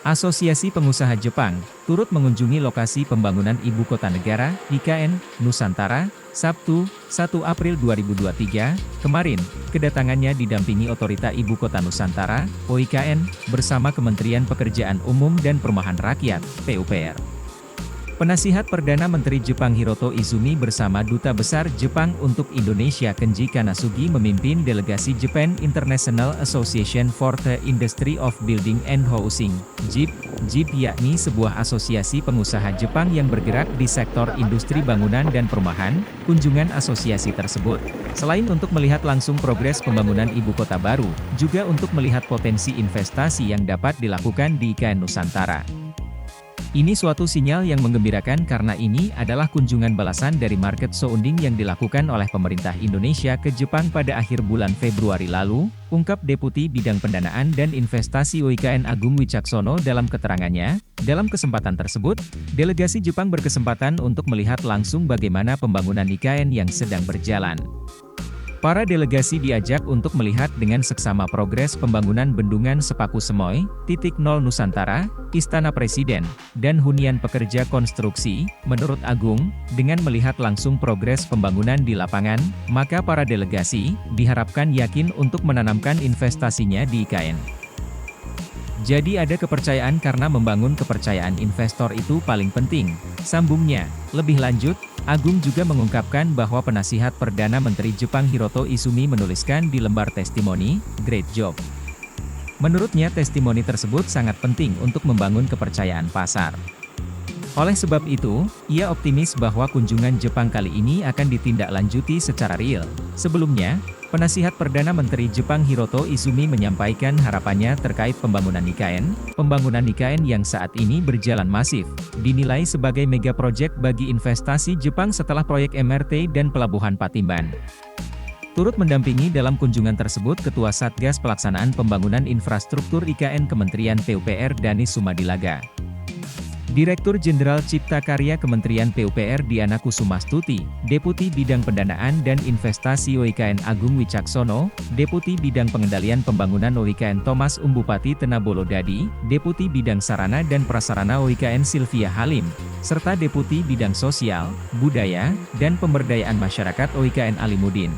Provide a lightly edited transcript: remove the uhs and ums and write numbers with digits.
Asosiasi Pengusaha Jepang turut mengunjungi lokasi pembangunan Ibu Kota Negara (IKN) Nusantara, Sabtu, 1 April 2023, kemarin. Kedatangannya didampingi Otorita Ibu Kota Nusantara (OIKN) bersama Kementerian Pekerjaan Umum dan Perumahan Rakyat (PUPR). Penasihat Perdana Menteri Jepang Hiroto Izumi bersama Duta Besar Jepang untuk Indonesia Kenji Kanasugi memimpin delegasi Japan International Association for the Industry of Building and Housing (JIP). JIP yakni sebuah asosiasi pengusaha Jepang yang bergerak di sektor industri bangunan dan perumahan. Kunjungan asosiasi tersebut, selain untuk melihat langsung progres pembangunan ibu kota baru, juga untuk melihat potensi investasi yang dapat dilakukan di IKN Nusantara. Ini suatu sinyal yang menggembirakan karena ini adalah kunjungan balasan dari market sounding yang dilakukan oleh pemerintah Indonesia ke Jepang pada akhir bulan Februari lalu, ungkap Deputi Bidang Pendanaan dan Investasi OIKN Agung Wicaksono dalam keterangannya. Dalam kesempatan tersebut, delegasi Jepang berkesempatan untuk melihat langsung bagaimana pembangunan IKN yang sedang berjalan. Para delegasi diajak untuk melihat dengan seksama progres pembangunan Bendungan Sepaku Semoy, Titik Nol Nusantara, Istana Presiden, dan hunian pekerja konstruksi. Menurut Agung, dengan melihat langsung progres pembangunan di lapangan, maka para delegasi diharapkan yakin untuk menanamkan investasinya di IKN. Jadi ada kepercayaan karena membangun kepercayaan investor itu paling penting, sambungnya. Lebih lanjut, Agung juga mengungkapkan bahwa penasihat Perdana Menteri Jepang Hiroto Izumi menuliskan di lembar testimoni, "Great job." Menurutnya testimoni tersebut sangat penting untuk membangun kepercayaan pasar. Oleh sebab itu, ia optimis bahwa kunjungan Jepang kali ini akan ditindaklanjuti secara real. Sebelumnya, penasihat Perdana Menteri Jepang Hiroto Izumi menyampaikan harapannya terkait pembangunan IKN. Pembangunan IKN yang saat ini berjalan masif, dinilai sebagai mega project bagi investasi Jepang setelah proyek MRT dan Pelabuhan Patimban. Turut mendampingi dalam kunjungan tersebut Ketua Satgas Pelaksanaan Pembangunan Infrastruktur IKN Kementerian PUPR Danis Sumadilaga. Direktur Jenderal Cipta Karya Kementerian PUPR Diana Kusumastuti, Deputi Bidang Pendanaan dan Investasi OIKN Agung Wicaksono, Deputi Bidang Pengendalian Pembangunan OIKN Thomas Umbupati Tenabolo Dadi, Deputi Bidang Sarana dan Prasarana OIKN Sylvia Halim, serta Deputi Bidang Sosial, Budaya, dan Pemberdayaan Masyarakat OIKN Alimuddin.